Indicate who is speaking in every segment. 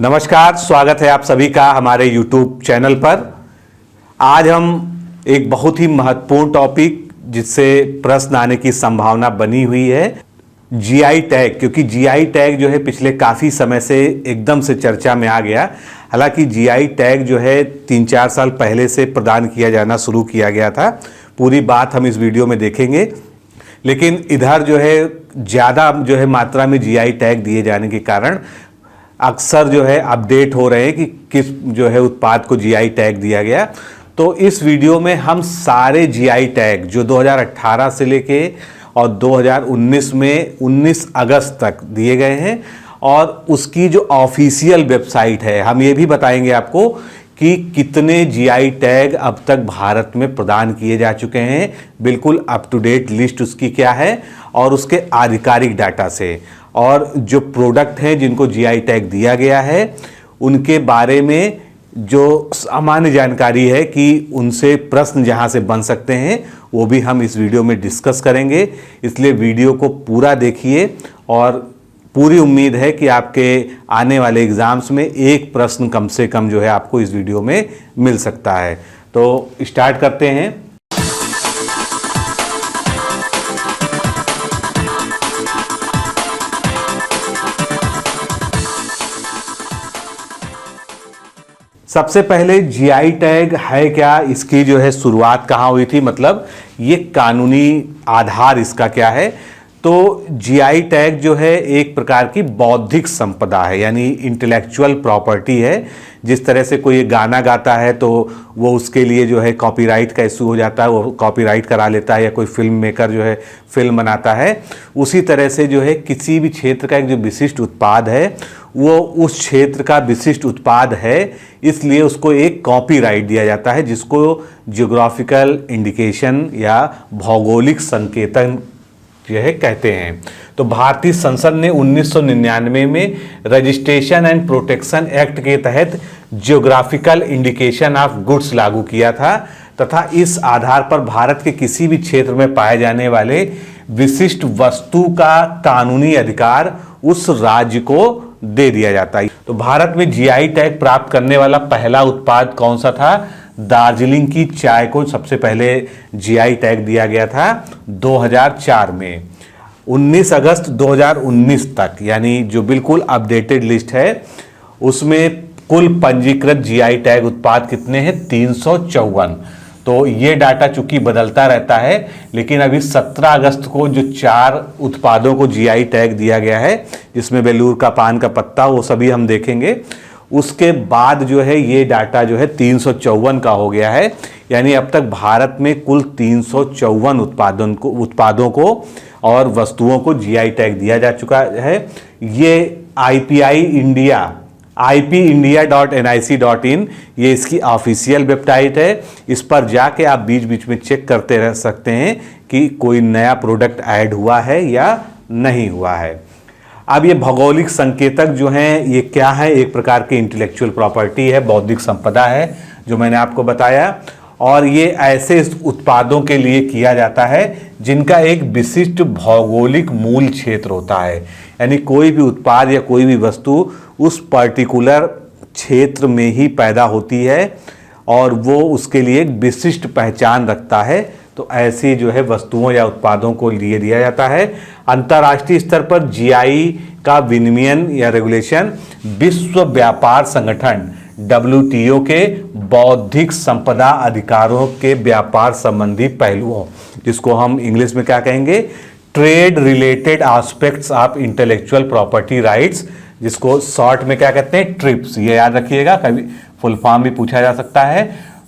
Speaker 1: नमस्कार, स्वागत है आप सभी का हमारे YouTube चैनल पर। आज हम एक बहुत ही महत्वपूर्ण टॉपिक जिससे प्रश्न आने की संभावना बनी हुई है, जीआई टैग। क्योंकि जीआई टैग जो है पिछले काफ़ी समय से एकदम से चर्चा में आ गया। हालांकि जीआई टैग जो है 3-4 साल पहले से प्रदान किया जाना शुरू किया गया था। पूरी बात हम इस वीडियो में देखेंगे, लेकिन इधर जो है ज़्यादा जो है मात्रा में जीआई टैग दिए जाने के कारण अक्सर जो है अपडेट हो रहे हैं कि किस जो है उत्पाद को जीआई टैग दिया गया। तो इस वीडियो में हम सारे जीआई टैग जो 2018 से लेके और 2019 में 19 अगस्त तक दिए गए हैं और उसकी जो ऑफिशियल वेबसाइट है, हम ये भी बताएंगे आपको कि कितने जीआई टैग अब तक भारत में प्रदान किए जा चुके हैं। बिल्कुल अप टू डेट लिस्ट उसकी क्या है और उसके आधिकारिक डाटा से, और जो प्रोडक्ट हैं जिनको जीआई टैग दिया गया है उनके बारे में जो सामान्य जानकारी है कि उनसे प्रश्न जहां से बन सकते हैं वो भी हम इस वीडियो में डिस्कस करेंगे। इसलिए वीडियो को पूरा देखिए और पूरी उम्मीद है कि आपके आने वाले एग्जाम्स में एक प्रश्न कम से कम जो है आपको इस वीडियो में मिल सकता है। तो स्टार्ट करते हैं। सबसे पहले जीआई टैग है क्या, इसकी जो है शुरुआत कहाँ हुई थी, मतलब ये कानूनी आधार इसका क्या है। तो जीआई टैग जो है एक प्रकार की बौद्धिक संपदा है, यानी इंटेलेक्चुअल प्रॉपर्टी है। जिस तरह से कोई गाना गाता है तो वो उसके लिए जो है कॉपीराइट का इशू हो जाता है, वो कॉपीराइट करा लेता है, या कोई फिल्म मेकर जो है फिल्म बनाता है। उसी तरह से जो है किसी भी क्षेत्र का एक जो विशिष्ट उत्पाद है वो उस क्षेत्र का विशिष्ट उत्पाद है, इसलिए उसको एक कॉपीराइट दिया जाता है जिसको जियोग्राफिकल इंडिकेशन या भौगोलिक संकेतन जो है कहते हैं। तो भारतीय संसद ने 1999 में रजिस्ट्रेशन एंड प्रोटेक्शन एक्ट के तहत जियोग्राफिकल इंडिकेशन ऑफ गुड्स लागू किया था, तथा इस आधार पर भारत के किसी भी क्षेत्र में पाए जाने वाले विशिष्ट वस्तु का कानूनी अधिकार उस राज्य को दे दिया जाता है। तो भारत में जीआई टैग प्राप्त करने वाला पहला उत्पाद कौन सा था? दार्जिलिंग की चाय को सबसे पहले जीआई टैग दिया गया था 2004 में। 19 अगस्त 2019 तक, यानी जो बिल्कुल अपडेटेड लिस्ट है, उसमें कुल पंजीकृत जीआई टैग उत्पाद कितने हैं? 354। तो ये डाटा चूंकि बदलता रहता है, लेकिन अभी 17 अगस्त को जो 4 उत्पादों को जीआई टैग दिया गया है, जिसमें बेलूर का पान का पत्ता, वो सभी हम देखेंगे। उसके बाद जो है ये डाटा जो है 354 का हो गया है, यानी अब तक भारत में कुल 354 उत्पादों को और वस्तुओं को जीआई टैग दिया जा चुका है। ये ipindia.nic.in ये इसकी ऑफिशियल वेबसाइट है। इस पर जाके आप बीच बीच में चेक करते रह सकते हैं कि कोई नया प्रोडक्ट ऐड हुआ है या नहीं हुआ है। अब ये भौगोलिक संकेतक जो हैं ये क्या है? एक प्रकार की इंटेलेक्चुअल प्रॉपर्टी है, बौद्धिक संपदा है, जो मैंने आपको बताया। और ये ऐसे उत्पादों के लिए किया जाता है जिनका एक विशिष्ट भौगोलिक मूल क्षेत्र होता है, यानी कोई भी उत्पाद या कोई भी वस्तु उस पर्टिकुलर क्षेत्र में ही पैदा होती है और वो उसके लिए एक विशिष्ट पहचान रखता है। तो ऐसी जो है वस्तुओं या उत्पादों को लिए दिया जाता है। अंतर्राष्ट्रीय स्तर पर जीआई का विनियमन या रेगुलेशन विश्व व्यापार संगठन WTO के बौद्धिक संपदा अधिकारों के व्यापार संबंधी पहलुओं, जिसको हम इंग्लिश में क्या कहेंगे? Trade related aspects of intellectual property rights, जिसको शॉर्ट में क्या कहते हैं? ट्रिप्स। ये याद रखिएगा, कभी फुल फॉर्म भी पूछा जा सकता है।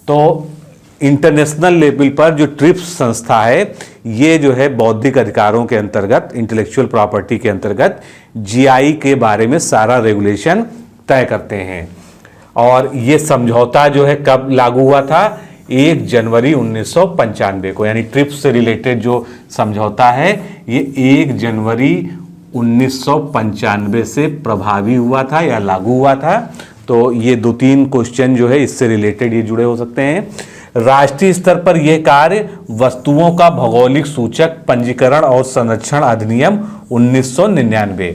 Speaker 1: तो इंटरनेशनल लेवल पर जो ट्रिप्स संस्था है, ये जो है बौद्धिक अधिकारों के अंतर्गत, इंटेलेक्चुअल प्रॉपर्टी के अंतर्गत जीआई के बारे में सारा रेगुलेशन तय करते हैं। और ये समझौता जो है कब लागू हुआ था? 1 जनवरी 1995 को, यानी ट्रिप्स से रिलेटेड जो समझौता है ये 1 जनवरी 1995 से प्रभावी हुआ था या लागू हुआ था। तो ये 2-3 क्वेश्चन जो है इससे रिलेटेड ये जुड़े हो सकते हैं। राष्ट्रीय स्तर पर यह कार्य वस्तुओं का भौगोलिक सूचक पंजीकरण और संरक्षण अधिनियम 1999,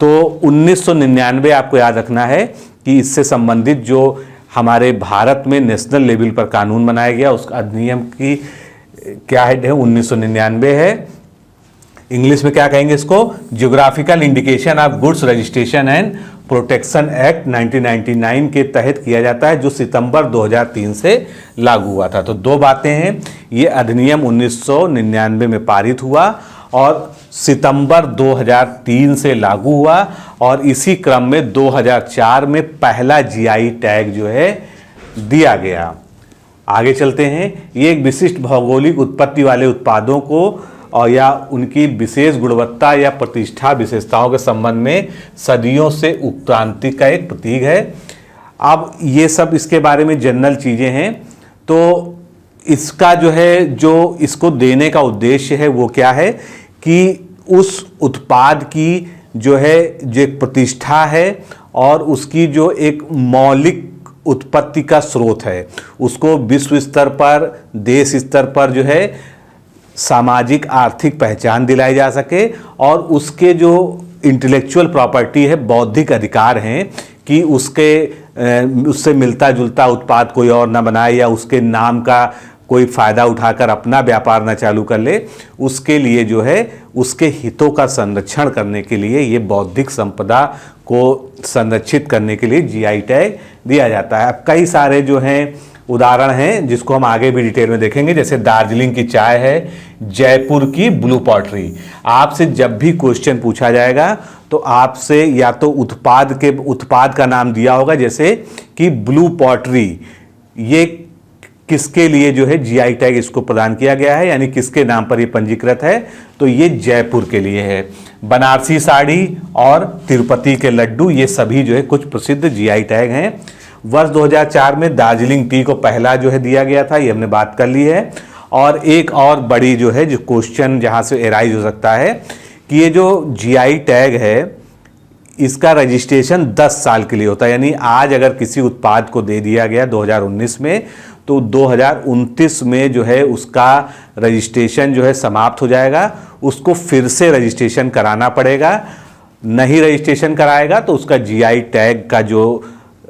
Speaker 1: तो 1999 आपको याद रखना है कि इससे संबंधित जो हमारे भारत में नेशनल लेवल पर कानून बनाया गया, उस अधिनियम की क्या है 1999 है। इंग्लिश में क्या कहेंगे इसको, geographical indication of goods registration and protection act 1999 के तहत किया जाता है, जो सितंबर 2003 से लागू हुआ था। तो दो बातें हैं, ये अधिनियम 1999 में पारित हुआ और सितंबर 2003 से लागू हुआ, और इसी क्रम में 2004 में पहला जीआई टैग जो है दिया गया। आगे चलते हैं। ये एक विशिष्ट भौगोलिक उत्पत्ति वाले उत्पादों को और या उनकी विशेष गुणवत्ता या प्रतिष्ठा विशेषताओं के संबंध में सदियों से उत्क्रांति का एक प्रतीक है। अब ये सब इसके बारे में जनरल चीज़ें हैं। तो इसका जो है, जो इसको देने का उद्देश्य है वो क्या है कि उस उत्पाद की जो है जो एक प्रतिष्ठा है और उसकी जो एक मौलिक उत्पत्ति का स्रोत है, उसको विश्व स्तर पर, देश स्तर पर जो है सामाजिक आर्थिक पहचान दिलाई जा सके, और उसके जो इंटेलेक्चुअल प्रॉपर्टी है, बौद्धिक अधिकार हैं कि उससे मिलता जुलता उत्पाद कोई और ना बनाए या उसके नाम का कोई फ़ायदा उठाकर अपना व्यापार ना चालू कर ले, उसके लिए जो है उसके हितों का संरक्षण करने के लिए, ये बौद्धिक संपदा को संरक्षित करने के लिए जीआई टैग दिया जाता है। अब कई सारे जो हैं उदाहरण हैं जिसको हम आगे भी डिटेल में देखेंगे, जैसे दार्जिलिंग की चाय है, जयपुर की ब्लू पॉटरी। आपसे जब भी क्वेश्चन पूछा जाएगा तो आपसे या तो उत्पाद का नाम दिया होगा, जैसे कि ब्लू पॉटरी, ये किसके लिए जो है जीआई टैग इसको प्रदान किया गया है, यानी किसके नाम पर ये पंजीकृत है, तो ये जयपुर के लिए है। बनारसी साड़ी और तिरुपति के लड्डू, ये सभी जो है कुछ प्रसिद्ध जीआई टैग हैं। वर्ष 2004 में दार्जिलिंग टी को पहला जो है दिया गया था, ये हमने बात कर ली है। और एक और बड़ी जो है जो क्वेश्चन जहाँ से एराइज हो सकता है कि ये जो जीआई टैग है इसका रजिस्ट्रेशन 10 साल के लिए होता है, यानी आज अगर किसी उत्पाद को दे दिया गया 2019 में, तो 2029 में जो है उसका रजिस्ट्रेशन जो है समाप्त हो जाएगा, उसको फिर से रजिस्ट्रेशन कराना पड़ेगा। नहीं रजिस्ट्रेशन कराएगा तो उसका जीआई टैग का जो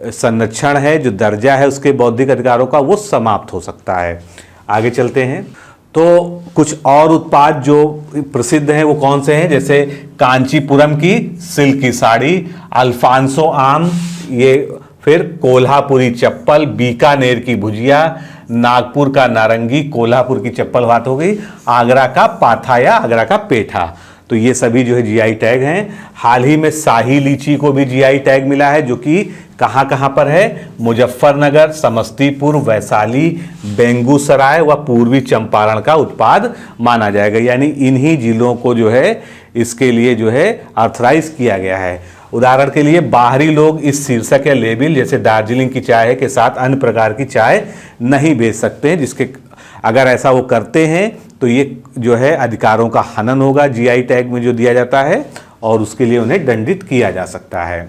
Speaker 1: संरक्षण है, जो दर्जा है उसके बौद्धिक अधिकारों का, वो समाप्त हो सकता है। आगे चलते हैं। तो कुछ और उत्पाद जो प्रसिद्ध हैं वो कौन से हैं, जैसे कांचीपुरम की सिल्क की साड़ी, अल्फांसो आम, ये फिर कोल्हापुरी चप्पल, बीकानेर की भुजिया, नागपुर का नारंगी, कोल्हापुर की चप्पल बात हो गई, आगरा का पाथा या आगरा का पेठा, तो ये सभी जो है जीआई टैग हैं। हाल ही में शाही लीची को भी जीआई टैग मिला है, जो कि कहाँ कहाँ पर है, मुजफ्फरनगर, समस्तीपुर, वैशाली, बेगूसराय व पूर्वी चंपारण का उत्पाद माना जाएगा, यानी इन्हीं जिलों को जो है इसके लिए जो है ऑथराइज किया गया है। उदाहरण के लिए बाहरी लोग इस शीर्षक या लेबल, जैसे दार्जिलिंग की चाय के साथ अन्य प्रकार की चाय नहीं बेच सकते हैं, जिसके अगर ऐसा वो करते हैं तो ये जो है अधिकारों का हनन होगा जीआई टैग में जो दिया जाता है, और उसके लिए उन्हें दंडित किया जा सकता है।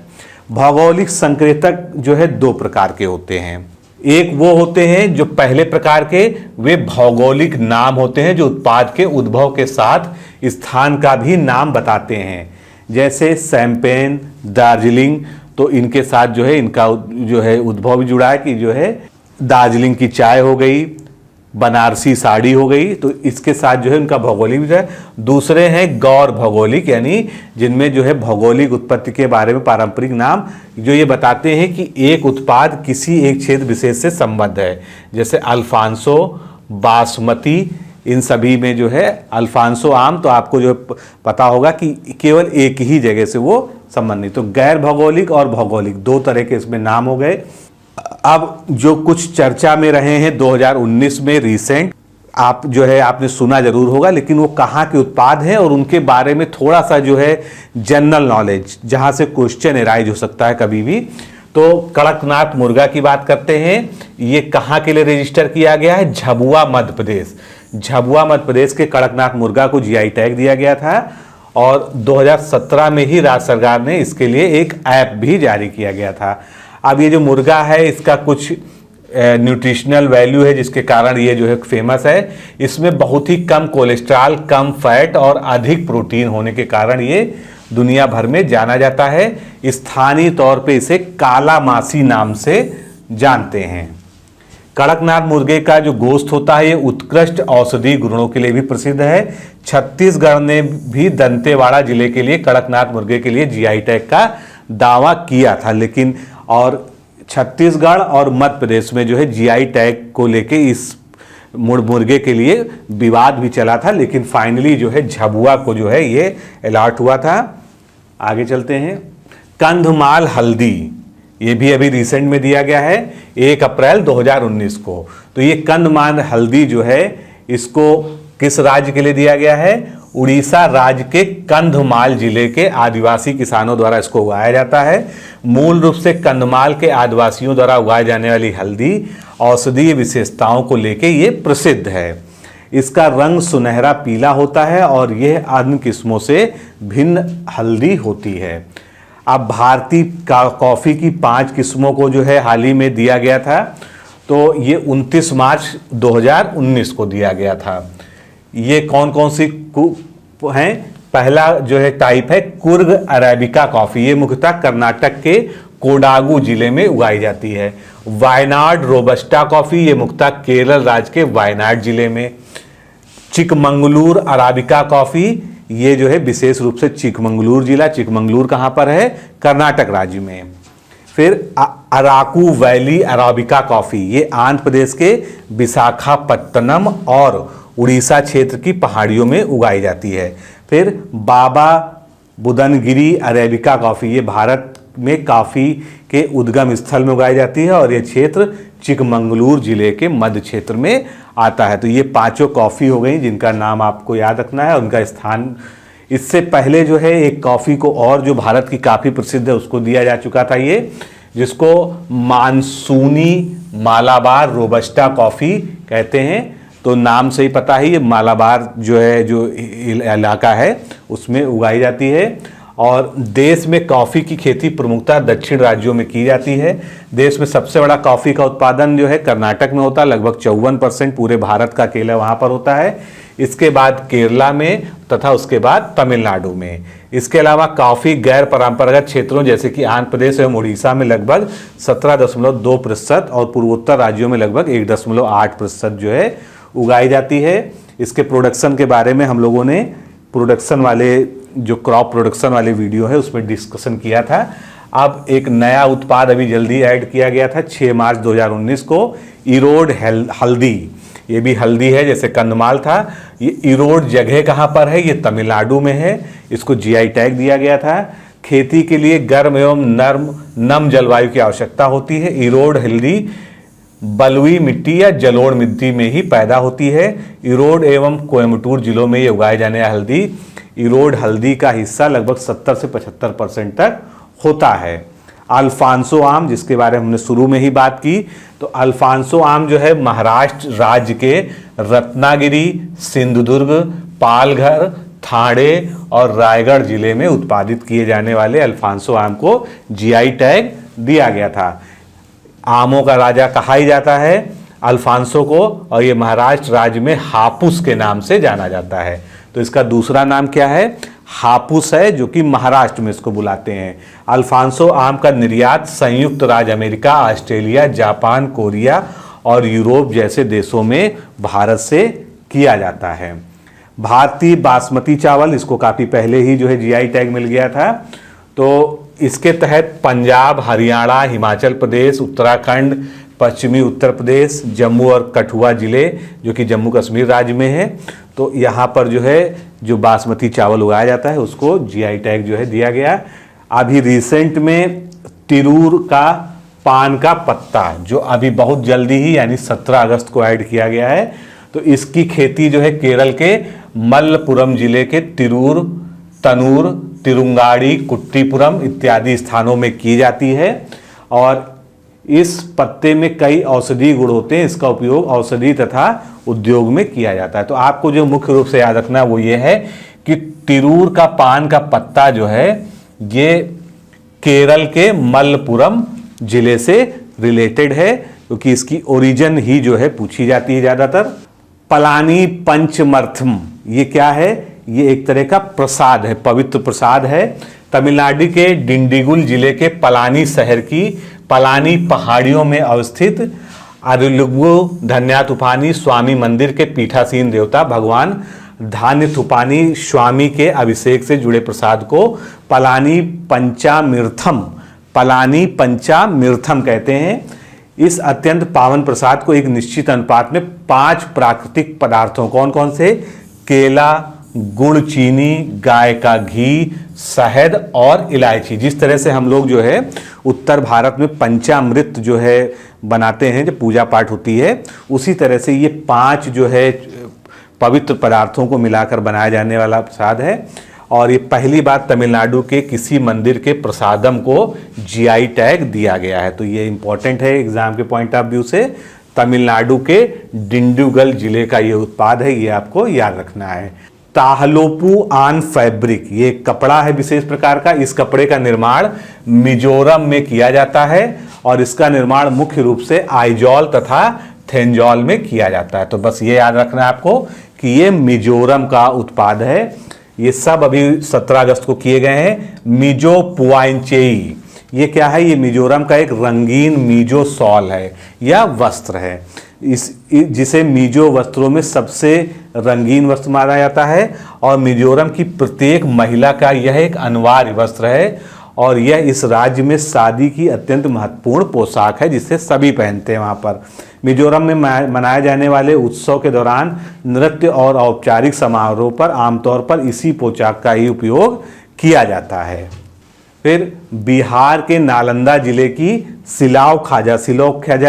Speaker 1: भौगोलिक संकेतक जो है दो प्रकार के होते हैं। एक वो होते हैं जो पहले प्रकार के, वे भौगोलिक नाम होते हैं जो उत्पाद के उद्भव के साथ स्थान का भी नाम बताते हैं, जैसे शैंपेन, दार्जिलिंग, तो इनके साथ जो है इनका जो है उद्भव भी जुड़ा है कि जो है दार्जिलिंग की चाय हो गई, बनारसी साड़ी हो गई, तो इसके साथ जो है उनका भौगोलिक जो है। दूसरे हैं गौर भौगोलिक, यानी जिनमें जो है भौगोलिक उत्पत्ति के बारे में पारंपरिक नाम जो ये बताते हैं कि एक उत्पाद किसी एक क्षेत्र विशेष से संबद्ध है, जैसे अल्फांसो, बासमती, इन सभी में जो है अल्फांसो आम, तो आपको जो पता होगा कि केवल एक ही जगह से वो संबंधित। तो गैर भौगोलिक और भौगोलिक दो तरह के इसमें नाम हो गए। अब जो कुछ चर्चा में रहे हैं 2019 में रिसेंट, आप जो है आपने सुना जरूर होगा, लेकिन वो कहाँ के उत्पाद हैं और उनके बारे में थोड़ा सा जो है जनरल नॉलेज, जहाँ से क्वेश्चन एराइज हो सकता है कभी भी। तो कड़कनाथ मुर्गा की बात करते हैं, ये कहाँ के लिए रजिस्टर किया गया है, झाबुआ मध्य प्रदेश। झाबुआ मध्य प्रदेश के कड़कनाथ मुर्गा को जीआई टैग दिया गया था, और 2017 में ही राज्य सरकार ने इसके लिए एक ऐप भी जारी किया गया था। अब ये जो मुर्गा है इसका कुछ न्यूट्रिशनल वैल्यू है जिसके कारण ये जो है फेमस है। इसमें बहुत ही कम कोलेस्ट्रॉल, कम फैट और अधिक प्रोटीन होने के कारण ये दुनिया भर में जाना जाता है। स्थानीय तौर पे इसे काला मासी नाम से जानते हैं। कड़कनाथ मुर्गे का जो गोश्त होता है ये उत्कृष्ट औषधि गुणों के लिए भी प्रसिद्ध है। छत्तीसगढ़ ने भी दंतेवाड़ा जिले के लिए कड़कनाथ मुर्गे के लिए जीआई टैग का दावा किया था, लेकिन और छत्तीसगढ़ और मध्य प्रदेश में जो है जीआई टैग को लेके इस मुर्गे के लिए विवाद भी चला था, लेकिन फाइनली जो है झाबुआ को जो है ये अलॉट हुआ था। आगे चलते हैं। कंधमाल हल्दी, ये भी अभी रिसेंट में दिया गया है 1 अप्रैल 2019 को। तो ये कंधमाल हल्दी जो है इसको किस राज्य के लिए दिया गया है? उड़ीसा राज्य के कंधमाल जिले के आदिवासी किसानों द्वारा इसको उगाया जाता है। मूल रूप से कंधमाल के आदिवासियों द्वारा उगाई जाने वाली हल्दी औषधीय विशेषताओं को लेके ये प्रसिद्ध है। इसका रंग सुनहरा पीला होता है और यह अन्य किस्मों से भिन्न हल्दी होती है। अब भारतीय कॉफ़ी की 5 किस्मों को जो है हाल ही में दिया गया था, तो ये 29 मार्च 2019 को दिया गया था। ये कौन कौन सी हैं? पहला जो है टाइप है कुर्ग अरेबिका कॉफ़ी, ये मुख्यतः कर्नाटक के कोडागु जिले में उगाई जाती है। वायनाड रोबस्टा कॉफ़ी, ये मुख्यतः केरल राज्य के वायनाड जिले में। चिकमंगलूर अराबिका कॉफ़ी, ये जो है विशेष रूप से चिकमंगलूर जिला, चिकमंगलूर कहाँ पर है? कर्नाटक राज्य में। फिर अराकू वैली अराबिका कॉफ़ी, ये आंध्र प्रदेश के विशाखापट्टनम और उड़ीसा क्षेत्र की पहाड़ियों में उगाई जाती है। फिर बाबा बुदनगिरी अरेबिका कॉफ़ी, ये भारत में काफ़ी के उद्गम स्थल में उगाई जाती है और ये क्षेत्र चिकमंगलूर जिले के मध्य क्षेत्र में आता है। तो ये 5 कॉफ़ी हो गई जिनका नाम आपको याद रखना है, उनका स्थान। इससे पहले जो है एक कॉफ़ी को और जो भारत की काफ़ी प्रसिद्ध है उसको दिया जा चुका था, ये जिसको मानसूनी मालाबार रोबस्टा कॉफ़ी कहते हैं। तो नाम से ही पता है ये मालाबार जो है जो इलाका है उसमें उगाई जाती है। और देश में कॉफ़ी की खेती प्रमुखतः दक्षिण राज्यों में की जाती है। देश में सबसे बड़ा कॉफ़ी का उत्पादन जो है कर्नाटक में होता है, लगभग 54% पूरे भारत का केला वहाँ पर होता है। इसके बाद केरला में तथा उसके बाद तमिलनाडु में। इसके अलावा कॉफ़ी गैर परंपरागत क्षेत्रों जैसे कि आंध्र प्रदेश एवं उड़ीसा में लगभग 17.2% और पूर्वोत्तर राज्यों में लगभग 1.8% जो है उगाई जाती है। इसके प्रोडक्शन के बारे में हम लोगों ने प्रोडक्शन वाले जो क्रॉप प्रोडक्शन वाले वीडियो है उसमें डिस्कशन किया था। अब एक नया उत्पाद अभी जल्दी ऐड किया गया था 6 मार्च 2019 को, इरोड हल्दी। ये भी हल्दी है जैसे कंधमाल था। ये इरोड जगह कहाँ पर है? ये तमिलनाडु में है। इसको जीआई टैग दिया गया था। खेती के लिए गर्म एवं नम जलवायु की आवश्यकता होती है। इरोड हल्दी बलुई मिट्टी या जलोढ़ मिट्टी में ही पैदा होती है। इरोड एवं कोयम्बटूर जिलों में ये उगाए जाने वाली हल्दी, इरोड हल्दी का हिस्सा लगभग 70 से 75% तक होता है। अल्फांसो आम, जिसके बारे में हमने शुरू में ही बात की, तो अल्फांसो आम जो है महाराष्ट्र राज्य के रत्नागिरी, सिंधुदुर्ग, पालघर, ठाणे और रायगढ़ जिले में उत्पादित किए जाने वाले अल्फांसो आम को जीआई टैग दिया गया था। आमों का राजा कहा ही जाता है अल्फांसो को, और ये महाराष्ट्र राज्य में हापुस के नाम से जाना जाता है। तो इसका दूसरा नाम क्या है? हापुस है, जो कि महाराष्ट्र में इसको बुलाते हैं। अल्फांसो आम का निर्यात संयुक्त राज्य अमेरिका, ऑस्ट्रेलिया, जापान, कोरिया और यूरोप जैसे देशों में भारत से किया जाता है। भारतीय बासमती चावल, इसको काफ़ी पहले ही जो है जीआई टैग मिल गया था। तो इसके तहत पंजाब, हरियाणा, हिमाचल प्रदेश, उत्तराखंड, पश्चिमी उत्तर प्रदेश, जम्मू और कठुआ जिले जो कि जम्मू कश्मीर राज्य में है, तो यहाँ पर जो है जो बासमती चावल उगाया जाता है उसको जीआई टैग जो है दिया गया। अभी रिसेंट में तिरूर का पान का पत्ता जो अभी बहुत जल्दी ही यानी 17 अगस्त को ऐड किया गया है, तो इसकी खेती जो है केरल के मलप्पुरम जिले के तिरूर, तनूर, तिरुंगाड़ी, कुट्टीपुरम इत्यादि स्थानों में की जाती है। और इस पत्ते में कई औषधीय गुण होते हैं, इसका उपयोग औषधि तथा उद्योग में किया जाता है। तो आपको जो मुख्य रूप से याद रखना है वो ये है कि तिरूर का पान का पत्ता जो है ये केरल के मलप्पुरम जिले से रिलेटेड है, क्योंकि इसकी ओरिजिन ही जो है पूछी जाती है ज़्यादातर। पलानी पंचमर्थम, ये क्या है? ये एक तरह का प्रसाद है, पवित्र प्रसाद है। तमिलनाडु के डिंडिगुल जिले के पलानी शहर की पलानी पहाड़ियों में अवस्थित अरुलुगु धन्याथुपानी स्वामी मंदिर के पीठासीन देवता भगवान धान्यथुपानी स्वामी के अभिषेक से जुड़े प्रसाद को पलानी पंचामृतम कहते हैं। इस अत्यंत पावन प्रसाद को एक निश्चित अनुपात में 5 प्राकृतिक पदार्थों, कौन कौन से? केला, गुड़, चीनी, गाय का घी, शहद और इलायची। जिस तरह से हम लोग जो है उत्तर भारत में पंचामृत जो है बनाते हैं जब पूजा पाठ होती है, उसी तरह से ये 5 जो है पवित्र पदार्थों को मिलाकर बनाया जाने वाला प्रसाद है। और ये पहली बार तमिलनाडु के किसी मंदिर के प्रसादम को जीआई टैग दिया गया है। तो ये इंपॉर्टेंट है एग्जाम के पॉइंट ऑफ व्यू से। तमिलनाडु के डिंडुगल जिले का ये उत्पाद है, ये आपको याद रखना है। ताहलोपू आन फैब्रिक, ये कपड़ा है विशेष प्रकार का। इस कपड़े का निर्माण मिजोरम में किया जाता है और इसका निर्माण मुख्य रूप से आइजॉल तथा थेंजॉल में किया जाता है। तो बस ये याद रखना है आपको कि ये मिजोरम का उत्पाद है। ये सब अभी 17 अगस्त को किए गए हैं। मिजो पुआइंचेई, ये क्या है? ये मिजोरम का एक रंगीन मिजो शॉल है या वस्त्र है, जिसे मिजो वस्त्रों में सबसे रंगीन वस्त्र माना जाता है और मिजोरम की प्रत्येक महिला का यह एक अनिवार्य वस्त्र है और यह इस राज्य में शादी की अत्यंत महत्वपूर्ण पोशाक है जिसे सभी पहनते हैं वहाँ पर। मिजोरम में मनाए जाने वाले उत्सव के दौरान नृत्य और औपचारिक समारोह पर आमतौर पर इसी पोशाक का ही उपयोग किया जाता है। फिर बिहार के नालंदा जिले की सिलाव खाजा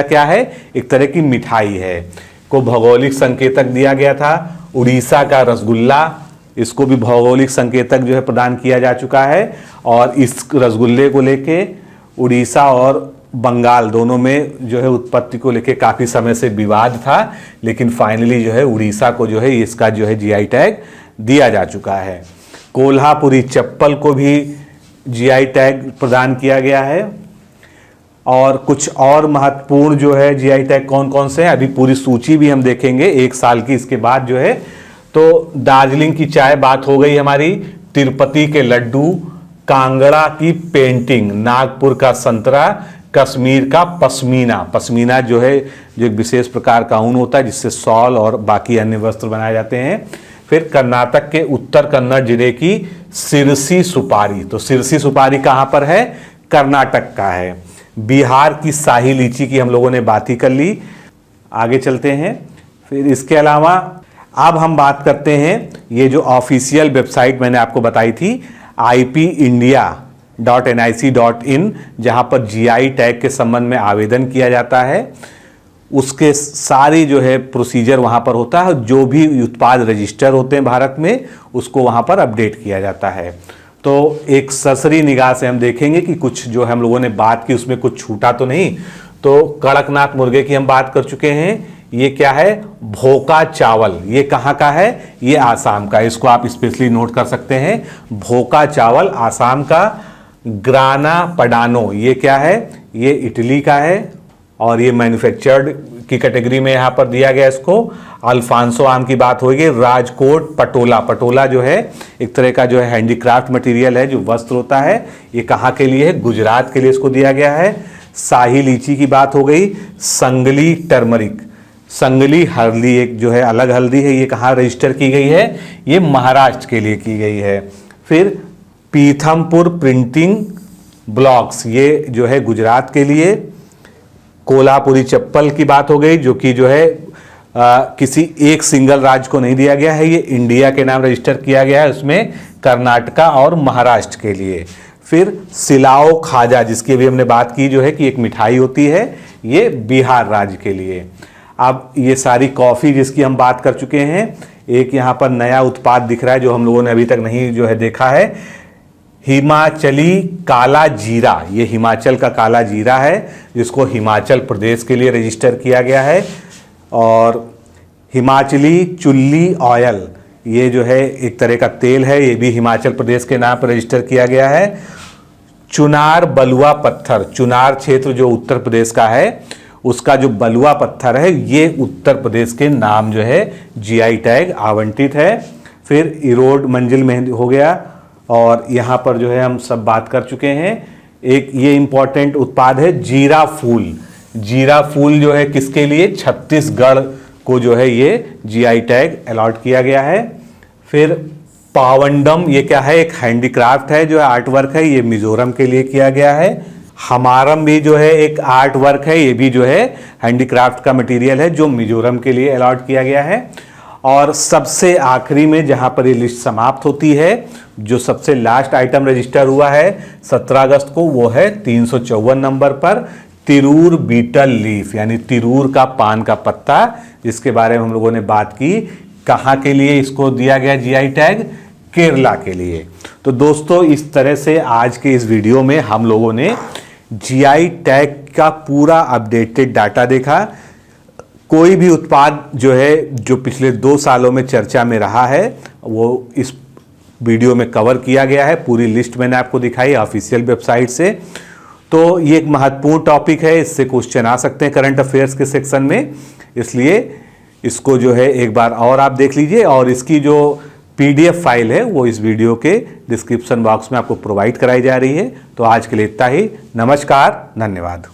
Speaker 1: क्या है? एक तरह की मिठाई है, को भौगोलिक संकेतक दिया गया था। उड़ीसा का रसगुल्ला, इसको भी भौगोलिक संकेतक जो है प्रदान किया जा चुका है और इस रसगुल्ले को लेके उड़ीसा और बंगाल दोनों में जो है उत्पत्ति को लेके काफ़ी समय से विवाद था, लेकिन फाइनली जो है उड़ीसा को जो है इसका जो है जीआई टैग दिया जा चुका है। कोल्हापुरी चप्पल को भी जीआई टैग प्रदान किया गया है। और कुछ और महत्वपूर्ण जो है जीआई टैग कौन कौन से हैं, अभी पूरी सूची भी हम देखेंगे एक साल की इसके बाद जो है। तो दार्जिलिंग की चाय बात हो गई हमारी, तिरुपति के लड्डू, कांगड़ा की पेंटिंग, नागपुर का संतरा, कश्मीर का पश्मीना जो है जो एक विशेष प्रकार का ऊन होता है जिससे शॉल और बाकी अन्य वस्त्र बनाए जाते हैं। फिर कर्नाटक के उत्तर कन्नड़ जिले की सिरसी सुपारी, तो सिरसी सुपारी कहाँ पर है? कर्नाटक का है। बिहार की शाही लीची की हम लोगों ने बात ही कर ली, आगे चलते हैं। फिर इसके अलावा अब हम बात करते हैं ये जो ऑफिशियल वेबसाइट मैंने आपको बताई थी ipindia.nic.in, जहां पर जीआई टैग के संबंध में आवेदन किया जाता है। उसके सारी जो है प्रोसीजर वहां पर होता है, जो भी उत्पाद रजिस्टर होते हैं भारत में उसको वहां पर अपडेट किया जाता है। तो एक सरसरी निगाह से हम देखेंगे कि कुछ जो हम लोगों ने बात की उसमें कुछ छूटा तो नहीं। तो कड़कनाथ मुर्गे की हम बात कर चुके हैं। ये क्या है? भोका चावल। ये कहाँ का है? ये आसाम का। इसको आप स्पेशली नोट कर सकते हैं। भोका चावल आसाम का। ग्राना पडानो, ये क्या है? ये इटली का है और ये मैन्युफैक्चर्ड की कैटेगरी में यहाँ पर दिया गया इसको। अल्फांसो आम की बात होगी। राजकोट पटोला जो है एक तरह का जो है हैंडीक्राफ्ट मटेरियल है, जो वस्त्र होता है। ये कहाँ के लिए है? गुजरात के लिए इसको दिया गया है। शाही लीची की बात हो गई। संगली टर्मरिक, संगली हल्दी एक जो है अलग हल्दी है, ये कहाँ रजिस्टर की गई है? ये महाराष्ट्र के लिए की गई है। फिर पीथमपुर प्रिंटिंग ब्लॉक्स, ये जो है गुजरात के लिए। कोल्हापुरी चप्पल की बात हो गई, जो कि जो है किसी एक सिंगल राज्य को नहीं दिया गया है, ये इंडिया के नाम रजिस्टर किया गया है, उसमें कर्नाटका और महाराष्ट्र के लिए। फिर सिलाओ खाजा, जिसकी अभी हमने बात की, जो है कि एक मिठाई होती है, ये बिहार राज्य के लिए। अब ये सारी कॉफ़ी जिसकी हम बात कर चुके हैं, एक यहाँ पर नया उत्पाद दिख रहा है जो हम लोगों ने अभी तक नहीं जो है देखा है, हिमाचली काला जीरा। ये हिमाचल का काला जीरा है जिसको हिमाचल प्रदेश के लिए रजिस्टर किया गया है। और हिमाचली चुल्ली ऑयल, ये जो है एक तरह का तेल है, ये भी हिमाचल प्रदेश के नाम पर रजिस्टर किया गया है। चुनार बलुआ पत्थर, चुनार क्षेत्र जो उत्तर प्रदेश का है, उसका जो बलुआ पत्थर है, ये उत्तर प्रदेश के नाम जो है जीआई टैग आवंटित है। फिर इरोड मंजिल मेहंदी हो गया, और यहाँ पर जो है हम सब बात कर चुके हैं। एक ये इंपॉर्टेंट उत्पाद है जीरा फूल। जीरा फूल जो है किसके लिए, छत्तीसगढ़ को जो है ये जीआई टैग अलॉट किया गया है। फिर पावंडम, ये क्या है, एक हैंडीक्राफ्ट है, जो है आर्ट वर्क है, ये मिजोरम के लिए किया गया है। हमारम भी जो है एक आर्ट वर्क है, ये भी जो है हैंडीक्राफ्ट का मटेरियल है जो मिजोरम के लिए अलॉट किया गया है। और सबसे आखिरी में जहां पर ये लिस्ट समाप्त होती है, जो सबसे लास्ट आइटम रजिस्टर हुआ है 17 अगस्त को, वो है 354 नंबर पर तिरूर बीटल लीफ, यानी तिरूर का पान का पत्ता, जिसके बारे में हम लोगों ने बात की। कहाँ के लिए इसको दिया गया जीआई टैग, केरला के लिए। तो दोस्तों इस तरह से आज के इस वीडियो में हम लोगों ने जीआई टैग का पूरा अपडेटेड डाटा देखा। कोई भी उत्पाद जो है जो पिछले 2 सालों में चर्चा में रहा है वो इस वीडियो में कवर किया गया है। पूरी लिस्ट मैंने आपको दिखाई ऑफिशियल वेबसाइट से। तो ये एक महत्वपूर्ण टॉपिक है, इससे क्वेश्चन आ सकते हैं करंट अफेयर्स के सेक्शन में, इसलिए इसको जो है एक बार और आप देख लीजिए। और इसकी जो पीडीएफ फाइल है वो इस वीडियो के डिस्क्रिप्शन बॉक्स में आपको प्रोवाइड कराई जा रही है। तो आज के लिए इतना ही। नमस्कार, धन्यवाद।